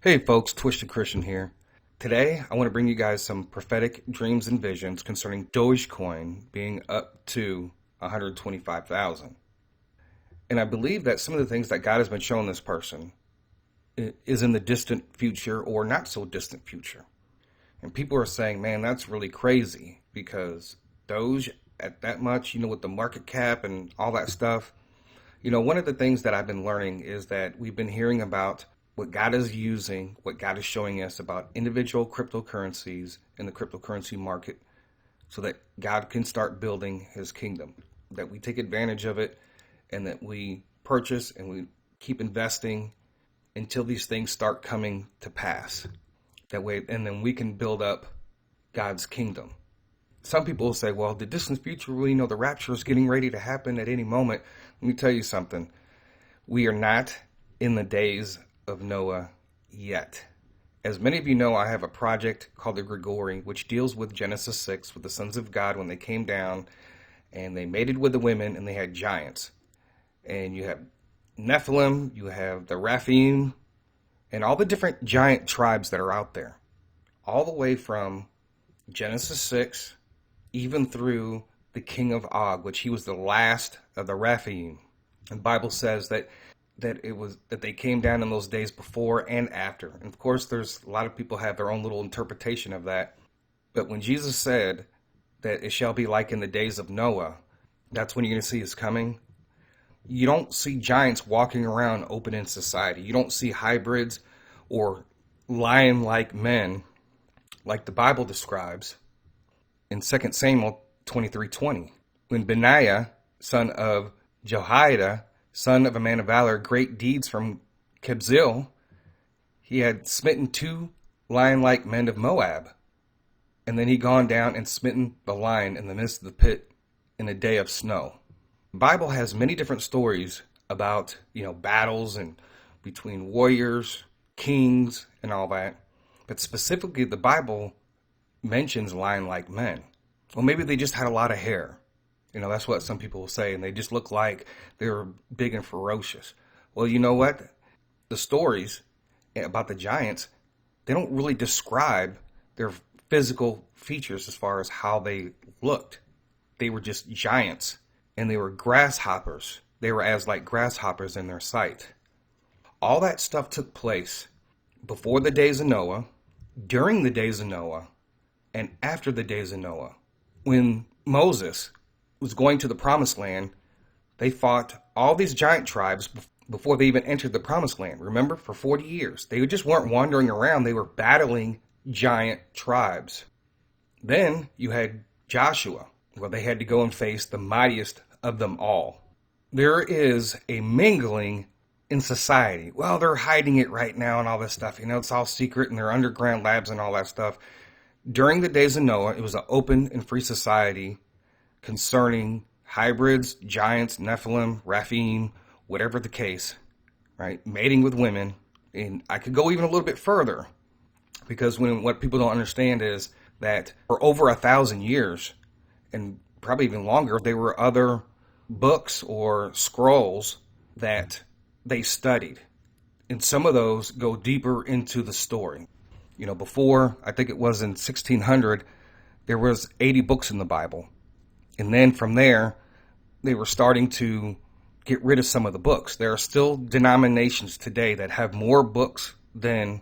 Hey folks, Twisted Christian here. Today, I want to bring you guys some prophetic dreams and visions concerning Dogecoin being up to 125,000. And I believe that some of the things that God has been showing this person is in the distant future or not so distant future. And people are saying, man, that's really crazy because Doge at that much, with the market cap and all that stuff. One of the things that I've been learning is that we've been hearing about what God is using, what God is showing us about individual cryptocurrencies in the cryptocurrency market so that God can start building his kingdom, that we take advantage of it and that we purchase and we keep investing until these things start coming to pass. That way, and then we can build up God's kingdom. Some people will say, well, the distant future, the rapture is getting ready to happen at any moment. Let me tell you something. We are not in the days of Noah yet. As many of you know, I have a project called the Gregory, which deals with Genesis 6, with the sons of God when they came down and they mated with the women and they had giants. And you have Nephilim, you have the Rephaim, and all the different giant tribes that are out there. All the way from Genesis 6, even through the king of Og, which he was the last of the Rephaim. And the Bible says that they came down in those days before and after. And of course, there's a lot of people have their own little interpretation of that. But when Jesus said that it shall be like in the days of Noah, that's when you're going to see his coming. You don't see giants walking around open in society. You don't see hybrids or lion-like men like the Bible describes in 2 Samuel 23:20. When Benaiah, son of Jehoiada, son of a man of valor, great deeds from Kebzil, he had smitten 2 lion-like men of Moab. And then he gone down and smitten the lion in the midst of the pit in a day of snow. The Bible has many different stories about, battles and between warriors, kings, and all that. But specifically, the Bible mentions lion-like men. Well, maybe they just had a lot of hair. That's what some people will say, and they just look like they were big and ferocious. Well, you know what? The stories about the giants, they don't really describe their physical features as far as how they looked. They were just giants, and they were grasshoppers. They were as like grasshoppers in their sight. All that stuff took place before the days of Noah, during the days of Noah, and after the days of Noah. When Moses was going to the promised land, they fought all these giant tribes before they even entered the promised land. Remember, for 40 years. They just weren't wandering around. They were battling giant tribes. Then you had Joshua, where they had to go and face the mightiest of them all. There is a mingling in society. Well, they're hiding it right now and all this stuff. It's all secret and they're underground labs and all that stuff. During the days of Noah, it was an open and free society concerning hybrids, giants, Nephilim, Rephaim, whatever the case, right? Mating with women. And I could go even a little bit further because what people don't understand is that for over 1,000 years and probably even longer, there were other books or scrolls that they studied. And some of those go deeper into the story. Before, I think it was in 1600, there was 80 books in the Bible. And then from there, they were starting to get rid of some of the books. There are still denominations today that have more books than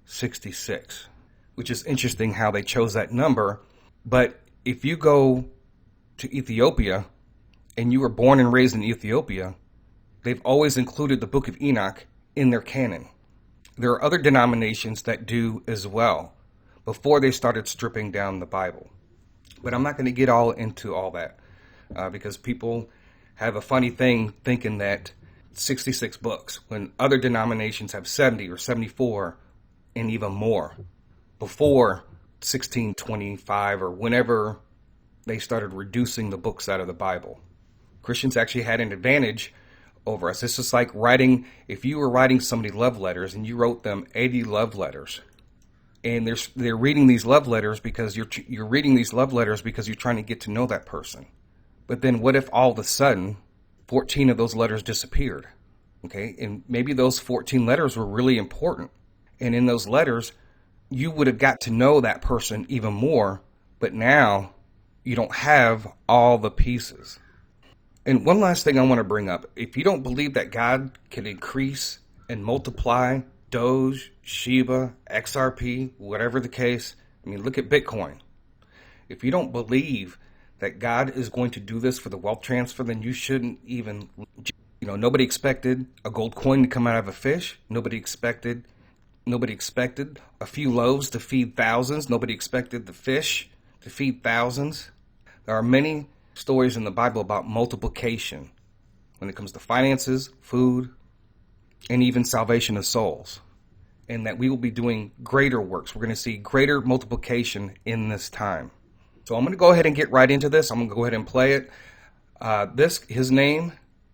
66, which is interesting how they chose that number. But if you go to Ethiopia and you were born and raised in Ethiopia, they've always included the Book of Enoch in their canon. There are other denominations that do as well before they started stripping down the Bible. But I'm not going to get all into all that because people have a funny thing thinking that 66 books when other denominations have 70 or 74 and even more before 1625 or whenever they started reducing the books out of the Bible. Christians actually had an advantage over us. This is like writing, if you were writing somebody love letters and you wrote them 80 love letters, and they're reading these love letters because you're reading these love letters because you're trying to get to know that person. But then what if all of a sudden 14 of those letters disappeared? Okay, and maybe those 14 letters were really important. And in those letters, you would have got to know that person even more, but now you don't have all the pieces. And one last thing I want to bring up. If you don't believe that God can increase and multiply Doge, Shiba, XRP, whatever the case, I mean, look at Bitcoin. If you don't believe that God is going to do this for the wealth transfer, then you shouldn't even, nobody expected a gold coin to come out of a fish. Nobody expected a few loaves to feed thousands. Nobody expected the fish to feed thousands. There are many stories in the Bible about multiplication when it comes to finances, food, and even salvation of souls. And that we will be doing greater works. We're going to see greater multiplication in this time. So I'm going to go ahead and get right into this. I'm going to go ahead and play it. His name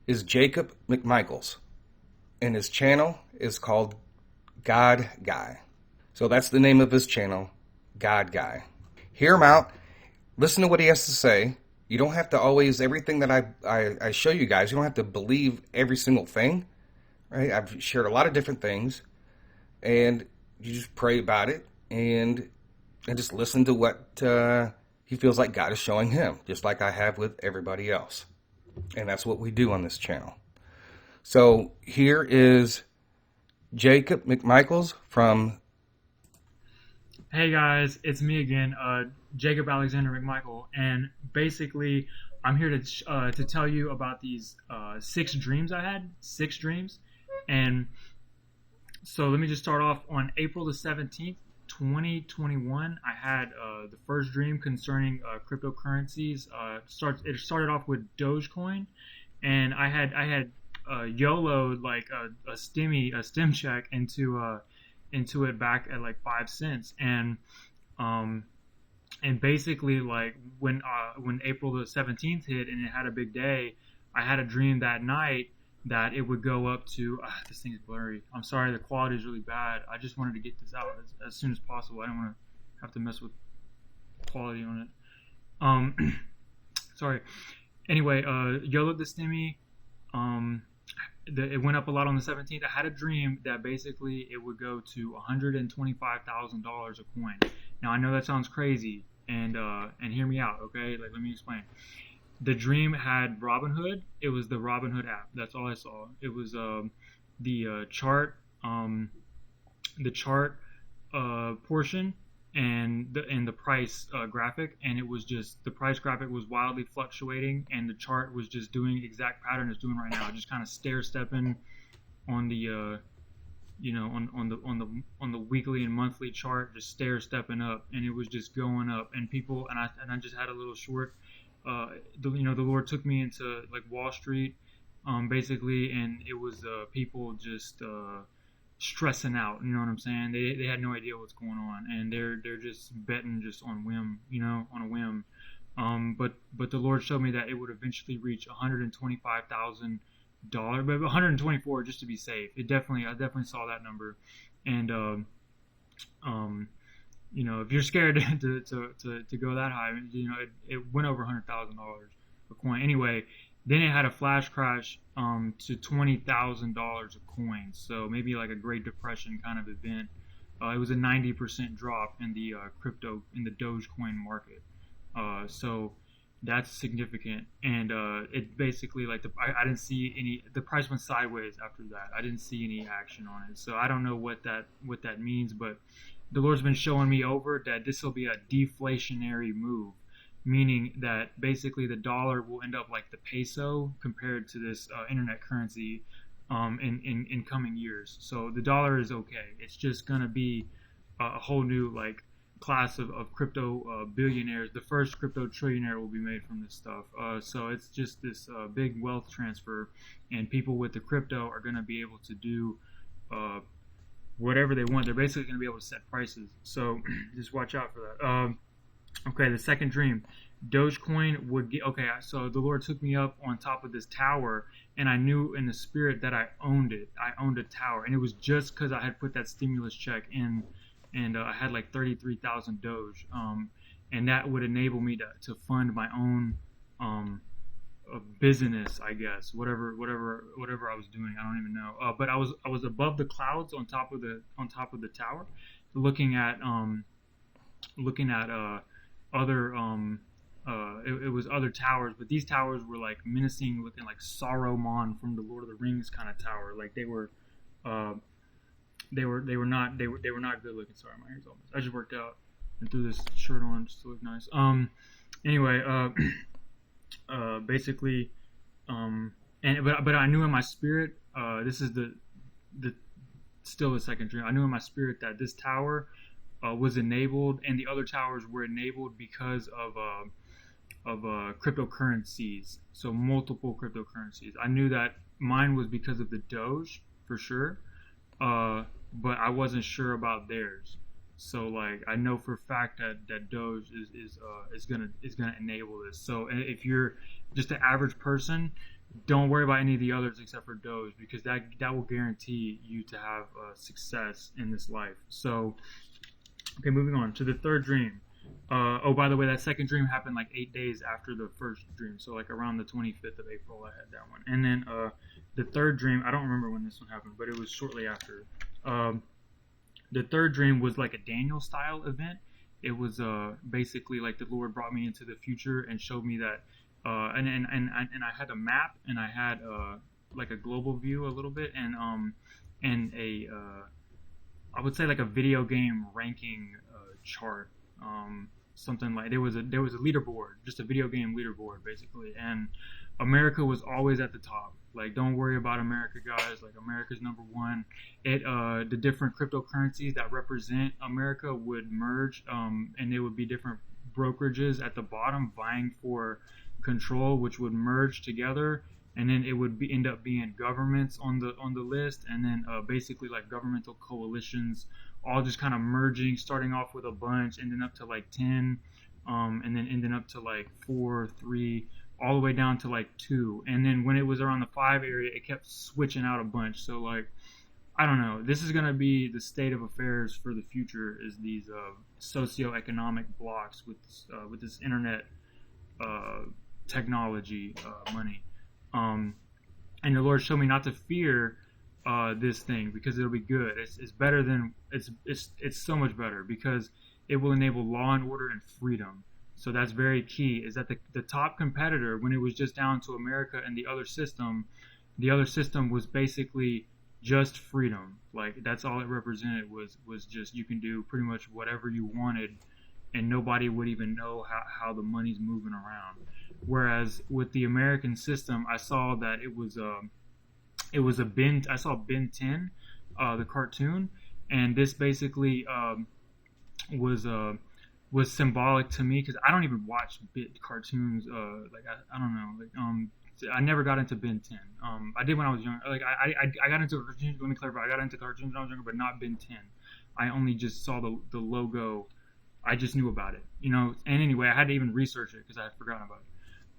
is Jacob McMichaels, and his channel is called God Guy. So that's the name of his channel, God Guy. Hear him out. Listen to what he has to say. You don't have to always, everything that I show you guys, you don't have to believe every single thing. Right? I've shared a lot of different things, and you just pray about it and just listen to what he feels like God is showing him, just like I have with everybody else. And that's what we do on this channel. So here is Jacob McMichaels from... Hey guys, it's me again, Jacob Alexander McMichael, and basically I'm here to tell you about these 6 dreams I had, 6 dreams. And so let me just start off. On April the 17th, 2021, I had the first dream concerning cryptocurrencies. It started off with Dogecoin, and I had YOLO'd like a stem check into it back at like 5 cents, and basically like when April the 17th hit and it had a big day, I had a dream that night that it would go up to this thing is blurry. I'm sorry, the quality is really bad. I just wanted to get this out as soon as possible. I don't want to have to mess with quality on it. Sorry. Anyway, YOLO the Stimmy. It went up a lot on the 17th. I had a dream that basically it would go to $125,000 a coin. Now I know that sounds crazy, and hear me out, okay? Like, let me explain. The dream had Robinhood. It was the Robinhood app. That's all I saw. It was the chart portion and the price graphic, and it was just the price graphic was wildly fluctuating, and the chart was just doing the exact pattern it's doing right now, just kind of stair stepping on the on the weekly and monthly chart, just stair stepping up, and it was just going up, and I just had a little short. The Lord took me into like Wall Street, basically, and it was people just stressing out. You know what I'm saying? They had no idea what's going on, and they're just betting just on whim, on a whim. But the Lord showed me that it would eventually reach $125,000, but 124 just to be safe. I definitely saw that number, and if you're scared to go that high, it went over $100,000 a coin. Anyway, then it had a flash crash to $20,000 a coin. So maybe like a Great Depression kind of event. It was a 90% drop in the Dogecoin market. So that's significant. And it basically I didn't see any. The price went sideways after that. I didn't see any action on it. So I don't know what that means, but the Lord's been showing me over that this will be a deflationary move, meaning that basically the dollar will end up like the peso compared to this internet currency in coming years. So the dollar is okay. It's just going to be a whole new like class of crypto billionaires. The first crypto trillionaire will be made from this stuff. So it's just this big wealth transfer, and people with the crypto are going to be able to do whatever they want. They're basically going to be able to set prices. So just watch out for that. Okay, the second dream. Dogecoin would get... Okay, so the Lord took me up on top of this tower, and I knew in the spirit that I owned it. I owned a tower, and it was just because I had put that stimulus check in, and I had like 33,000 Doge. And that would enable me to fund my own business, I guess. Whatever I was doing, I don't even know. But I was above the clouds on top of the tower, looking at other it was other towers, but these towers were like menacing, looking like Saruman from the Lord of the Rings kind of tower. Like uh, they were not good looking. Sorry, my hair's almost. I just worked out and threw this shirt on just to look nice. Anyway, basically, but I knew in my spirit, this is the still the second dream. I knew in my spirit that this tower was enabled, and the other towers were enabled because of cryptocurrencies. So multiple cryptocurrencies. I knew that mine was because of the Doge for sure, but I wasn't sure about theirs. So like I know for a fact that Doge is gonna enable this. So if you're just an average person, don't worry about any of the others except for Doge, because that will guarantee you to have success in this life. So okay, moving on to the third dream. Oh, by the way, that second dream happened like 8 days after the first dream. So like around the 25th of April, I had that one. And then the third dream, I don't remember when this one happened, but it was shortly after. Um, the third dream was like a Daniel style event. It was basically like the Lord brought me into the future and showed me that, and I had a map, and I had like a global view a little bit, and a I would say like a video game ranking chart. Something like there was a leaderboard, just a video game leaderboard basically, and America was always at the top. Like, don't worry about America, guys. Like, America's number one. The different cryptocurrencies that represent America would merge, and there would be different brokerages at the bottom vying for control, which would merge together, and then it would end up being governments on the list, and then basically like governmental coalitions, all just kind of merging, starting off with a bunch, ending up to like 10, and then ending up to like 4, 3, all the way down to like 2. And then when it was around the 5 area, it kept switching out a bunch. So like, I don't know. This is gonna be the state of affairs for the future. Is these socioeconomic blocks with this internet uh, technology money. And the Lord showed me not to fear this thing, because it'll be good. It's better than it's so much better, because it will enable law and order and freedom. So that's very key. Is that the top competitor, when it was just down to America and the other system was basically just freedom. Like, that's all it represented, was just you can do pretty much whatever you wanted, and nobody would even know how the money's moving around. Whereas with the American system, I saw that it was a Ben. I saw Ben 10, the cartoon, and this basically was was symbolic to me, because I don't even watch bit cartoons. Like I don't know. Like I never got into Ben 10. I did when I was younger. Like I got into cartoons. Let me clarify. I got into cartoons when I was younger, but not Ben 10. I only just saw the logo. I just knew about it, you know. And anyway, I had to even research it because I had forgotten about it.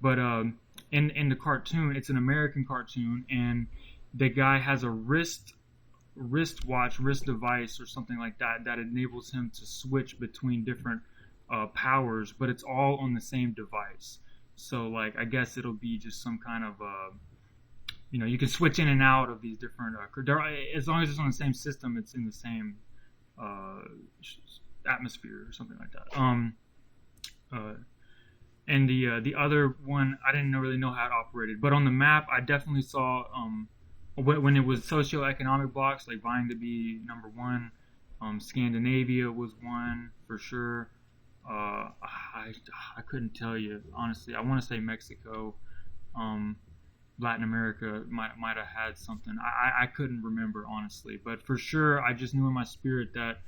But in the cartoon, it's an American cartoon, and the guy has a wrist device or something like that enables him to switch between different powers, but it's all on the same device. So like, I guess it'll be just some kind of you can switch in and out of these different as long as it's on the same system, it's in the same uh, atmosphere or something like that. And the other one, I didn't really know how it operated, but on the map I definitely saw when it was socioeconomic blocks, like vying to be number one. Scandinavia was one for sure. I couldn't tell you honestly. I want to say Mexico, Latin America might have had something. I couldn't remember honestly, but for sure I just knew in my spirit that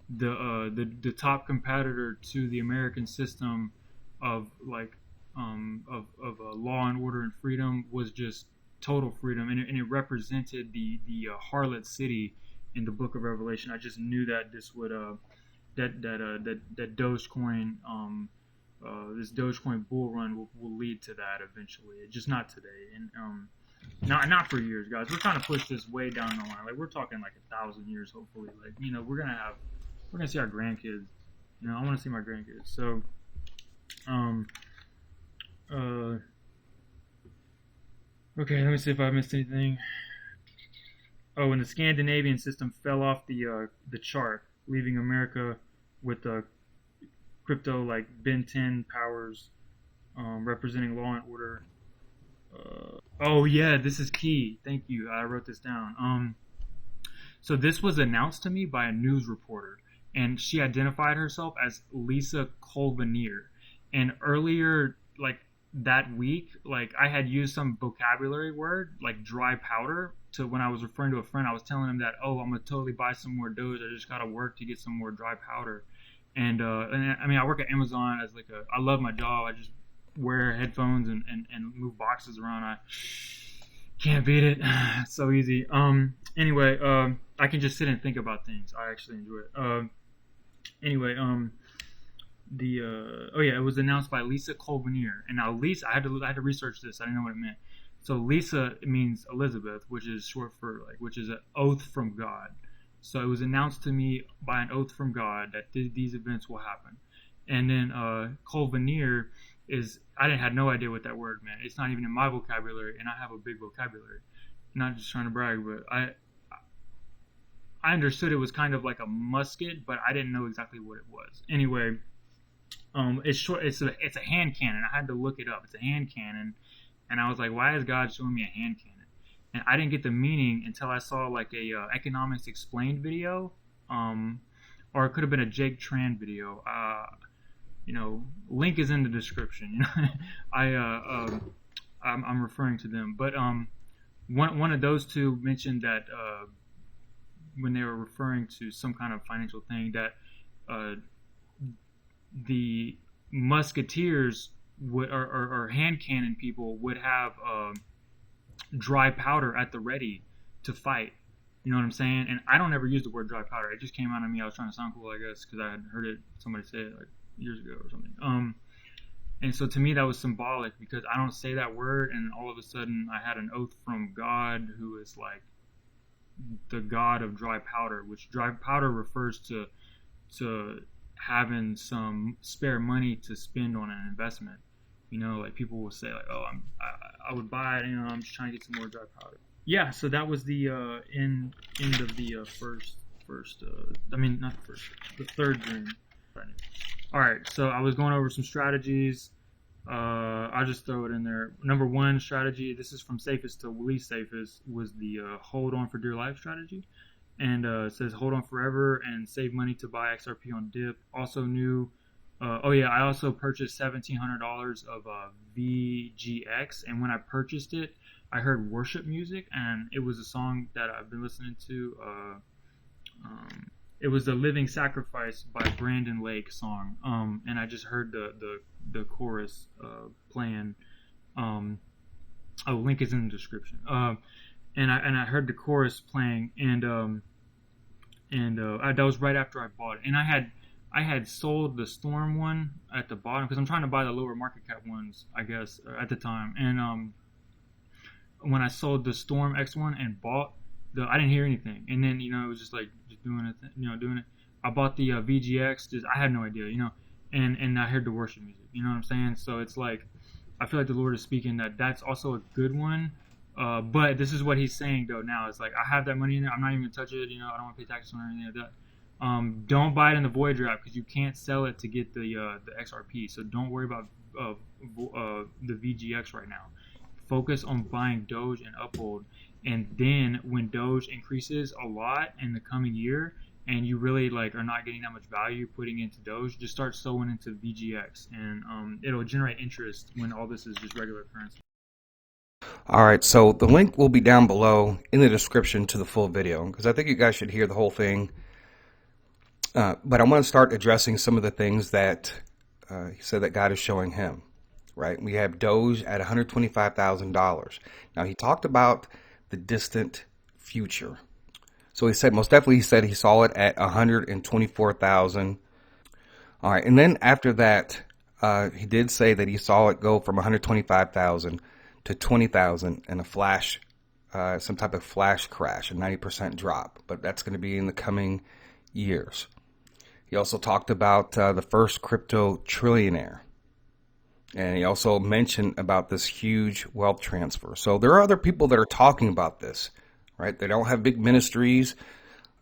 the top competitor to the American system of like of law and order and freedom was just total freedom, and it represented the harlot city in the Book of Revelation. I just knew that this would that Dogecoin this Dogecoin bull run will lead to that eventually. Just not today, and not for years, guys. We're trying to push this way down the line. Like, we're talking like 1,000 years, hopefully. Like, we're gonna see our grandkids. I want to see my grandkids. So, Okay, let me see if I missed anything. Oh, and the Scandinavian system fell off the chart, leaving America with crypto like Ben 10 powers, representing law and order. Oh yeah, this is key. Thank you. I wrote this down. So this was announced to me by a news reporter, and she identified herself as Lisa Colvinier. And earlier, like that week, like I had used some vocabulary word like dry powder to when I was referring to a friend. I was telling him that, oh, I'm gonna totally buy some more Doge. I just gotta work to get some more dry powder. And I mean, I work at Amazon as like I love my job. I just wear headphones and move boxes around. I can't beat it. It's so easy. Anyway, I can just sit and think about things. I actually enjoy it. Anyway, oh yeah, it was announced by Lisa Colvinier. And now Lisa, I had to research this. I didn't know what it meant. So Lisa means Elizabeth, which is short for like, which is an oath from God. So it was announced to me by an oath from God that these events will happen. And then Colvinier is, had no idea what that word meant. It's not even in my vocabulary, and I have a big vocabulary. I'm not just trying to brag, but I understood it was kind of like a musket, but I didn't know exactly what it was. Anyway, it's short. It's a hand cannon. I had to look it up. It's a hand cannon, and I was like, why is God showing me a hand cannon? And I didn't get the meaning until I saw like a economics explained video, or it could have been a Jake Tran video. Link is in the description. I'm referring to them, but one of those two mentioned that when they were referring to some kind of financial thing that the musketeers would or hand cannon people would have dry powder at the ready to fight. You know what I'm saying? And I don't ever use the word dry powder. It just came out of me. I was trying to sound cool, I guess, because I had heard somebody say it like years ago or something. And so to me that was symbolic because I don't say that word, and all of a sudden I had an oath from God, who is like the God of dry powder, which dry powder refers to having some spare money to spend on an investment. Like people will say like, oh, I would buy it. I'm just trying to get some more dry powder. Yeah, so that was the end of the first. I mean, not the first, the third dream. All right, so I was going over some strategies. I'll just throw it in there. Number one strategy, this is from safest to least safest, was the hold on for dear life strategy. And it says hold on forever and save money to buy XRP on dip. Also new. I also purchased $1,700 of VGX, and when I purchased it, I heard worship music, and it was a song that I've been listening to. It was the Living Sacrifice by Brandon Lake song, and I just heard the chorus playing. Link is in the description. And I heard the chorus playing, and that was right after I bought it, and I had sold the Storm one at the bottom because I'm trying to buy the lower market cap ones, I guess, at the time. And when I sold the Storm X one and bought I didn't hear anything. And then it was just like just doing it, doing it. I bought the VGX. I had no idea, and I heard the worship music. You know what I'm saying? So it's like I feel like the Lord is speaking that's also a good one. But this is what He's saying though. Now it's like I have that money in there. I'm not even gonna touch it. I don't want to pay taxes on anything like that. Don't buy it in the Voyager app because you can't sell it to get the XRP. So don't worry about the VGX right now. Focus on buying Doge and Uphold, and then when Doge increases a lot in the coming year, and you really are not getting that much value putting into Doge, just start sowing into VGX, and it'll generate interest when all this is just regular currency. All right, so the link will be down below in the description to the full video because I think you guys should hear the whole thing. But I want to start addressing some of the things that he said that God is showing him, right? We have Doge at $125,000. Now, he talked about the distant future. So he said, most definitely, he said he saw it at 124,000. All right, and then after that, he did say that he saw it go from 125,000 to 20,000 in a flash, some type of flash crash, a 90% drop. But that's going to be in the coming years. He also talked about the first crypto trillionaire. And he also mentioned about this huge wealth transfer. So there are other people that are talking about this, right? They don't have big ministries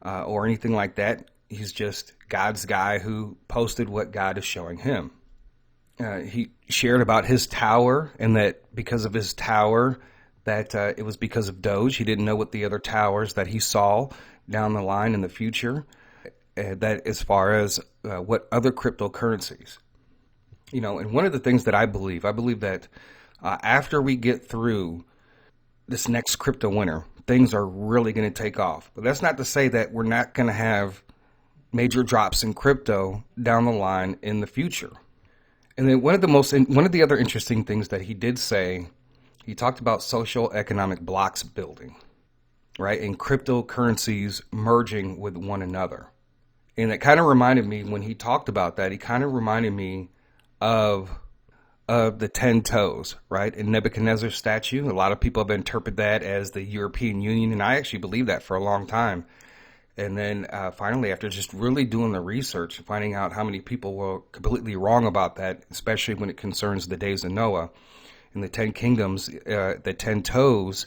or anything like that. He's just God's guy who posted what God is showing him. He shared about his tower, and that because of his tower, that it was because of Doge. He didn't know what the other towers that he saw down the line in the future, that as far as what other cryptocurrencies. And one of the things that I believe that after we get through this next crypto winter, things are really going to take off. But that's not to say that we're not going to have major drops in crypto down the line in the future. And then one of the other interesting things that he did say, he talked about social economic blocks building, right? And cryptocurrencies merging with one another. And it kind of reminded me, when he talked about that, he kind of reminded me of the 10 toes, right? In Nebuchadnezzar's statue. A lot of people have interpreted that as the European Union, and I actually believed that for a long time. And then finally, after just really doing the research, finding out how many people were completely wrong about that, especially when it concerns the days of Noah and the 10 kingdoms, the 10 toes,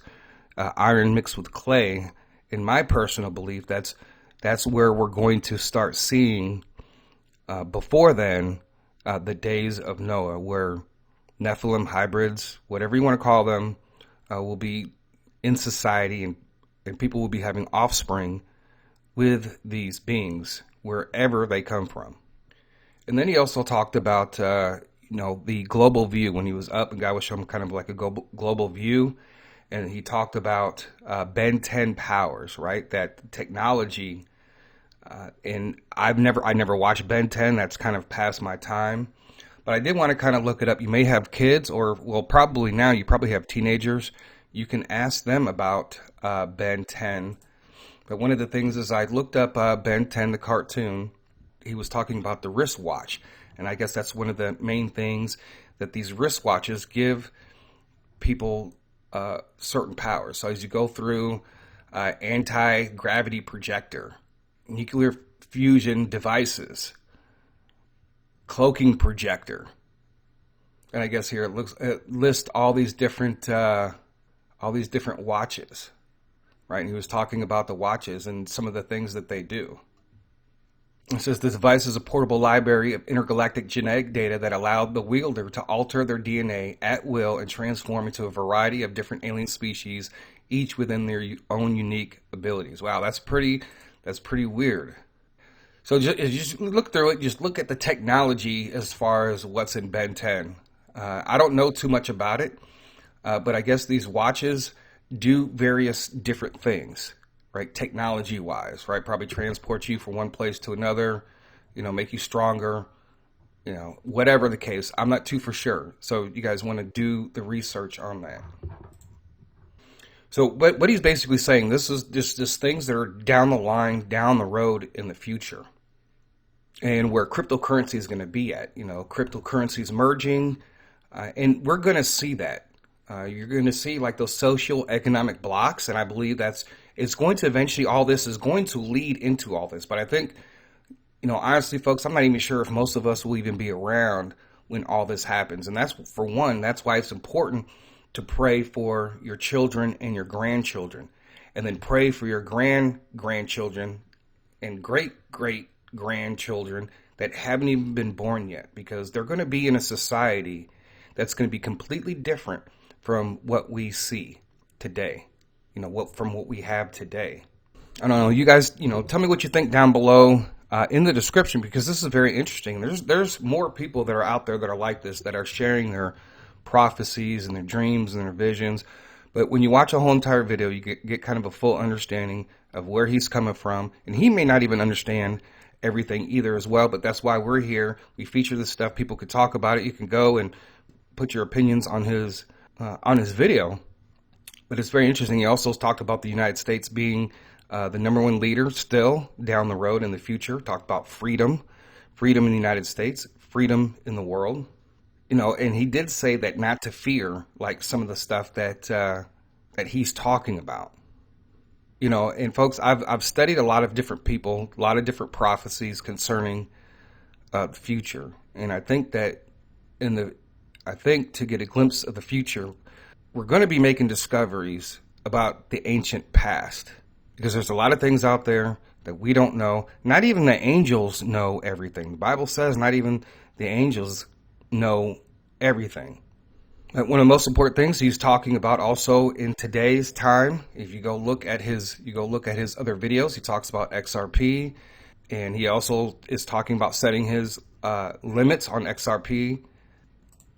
iron mixed with clay. In my personal belief, that's where we're going to start seeing before then the days of Noah, where Nephilim hybrids, whatever you want to call them, will be in society, and people will be having offspring with these beings wherever they come from. And then he also talked about the global view. When he was up, and God was showing him kind of like a global view, and he talked about Ben 10 powers, right? That technology. And I never watched Ben 10. That's kind of past my time. But I did want to kind of look it up. You may have kids, or probably now you probably have teenagers. You can ask them about Ben 10. But one of the things is, I looked up Ben 10, the cartoon. He was talking about the wristwatch. And I guess that's one of the main things, that these wristwatches give people certain powers. So as you go through anti-gravity projector, nuclear fusion devices, cloaking projector, and I guess here it lists all these different watches, right? And he was talking about the watches and some of the things that they do. It says the device is a portable library of intergalactic genetic data that allowed the wielder to alter their DNA at will and transform into a variety of different alien species, each within their own unique abilities. Wow, that's pretty weird. So just look through it. Just look at the technology as far as what's in Ben 10. I don't know too much about it, but I guess these watches do various different things, right? Technology-wise, right? Probably transport you from one place to another, make you stronger, whatever the case. I'm not too for sure. So you guys want to do the research on that. So what he's basically saying, this is just things that are down the line, down the road in the future, and where cryptocurrency is going to be at. Cryptocurrencies merging, and we're going to see that. You're going to see like those social economic blocks, and I believe it's going to eventually, all this is going to lead into all this. But I think, honestly, folks, I'm not even sure if most of us will even be around when all this happens. And that's why it's important to pray for your children and your grandchildren, and then pray for your grandchildren and great-great-grandchildren that haven't even been born yet, because they're going to be in a society that's going to be completely different from what we see today, from what we have today. I don't know, you guys, tell me what you think down below in the description, because this is very interesting. There's more people that are out there that are like this, that are sharing their prophecies and their dreams and their visions. But when you watch a whole entire video, you get kind of a full understanding of where he's coming from. And he may not even understand everything either as well, but that's why we're here. We feature this stuff. People could talk about it. You can go and put your opinions on his video. But it's very interesting. He also talked about the United States being the #1 leader still down the road in the future. Talked about freedom in the United States, freedom in the world. And he did say that not to fear, like some of the stuff that he's talking about. And folks, I've studied a lot of different people, a lot of different prophecies concerning the future. And I think that I think to get a glimpse of the future, we're going to be making discoveries about the ancient past, because there's a lot of things out there that we don't know. Not even the angels know everything. The Bible says not even the angels know everything. One of the most important things he's talking about also in today's time, if you go look at his other videos, he talks about XRP, and he also is talking about setting his limits on XRP.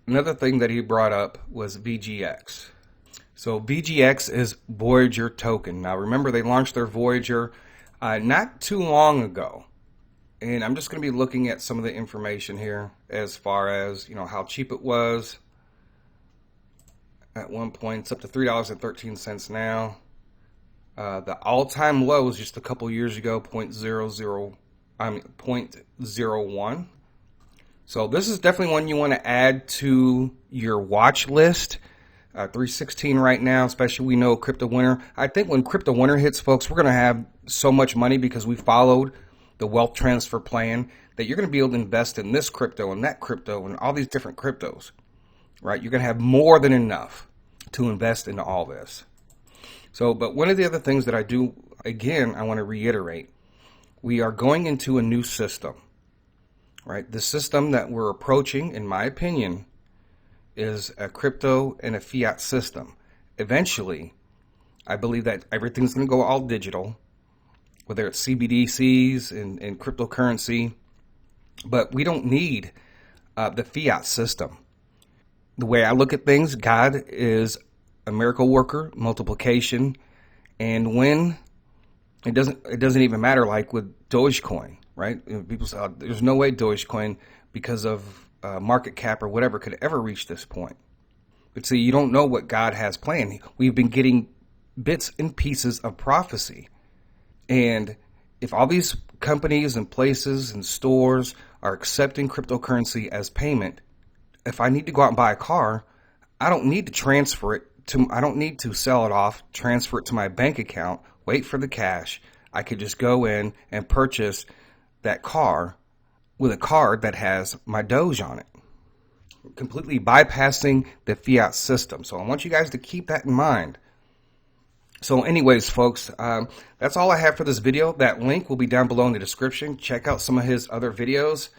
Another thing that he brought up was VGX. So VGX is Voyager token. Now remember, they launched their Voyager not too long ago. And I'm just going to be looking at some of the information here as far as, how cheap it was. At one point, it's up to $3.13 now. The all-time low was just a couple years ago, 0.01. So this is definitely one you want to add to your watch list. 316 right now, especially we know crypto winter. I think when crypto winter hits, folks, we're going to have so much money because we followed the wealth transfer plan that you're going to be able to invest in this crypto and that crypto and all these different cryptos, right? You're going to have more than enough to invest into all this. So, but one of the other things that I do, again, I want to reiterate, we are going into a new system, right? The system that we're approaching, in my opinion, is a crypto and a fiat system. Eventually, I believe that everything's going to go all digital, whether it's CBDCs and cryptocurrency, but we don't need the fiat system. The way I look at things, God is a miracle worker, multiplication, and when it doesn't even matter, like with Dogecoin, right? People say, oh, there's no way Dogecoin, because of market cap or whatever, could ever reach this point. But see, you don't know what God has planned. We've been getting bits and pieces of prophecy. And if all these companies and places and stores are accepting cryptocurrency as payment, if I need to go out and buy a car, I don't need to transfer it I don't need to sell it off, transfer it to my bank account, wait for the cash. I could just go in and purchase that car with a card that has my Doge on it, completely bypassing the fiat system. So I want you guys to keep that in mind. So anyways, folks, that's all I have for this video. That link will be down below in the description. Check out some of his other videos.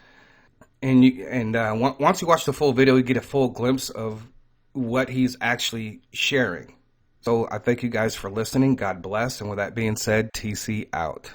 And once you watch the full video, you get a full glimpse of what he's actually sharing. So I thank you guys for listening. God bless. And with that being said, TC out.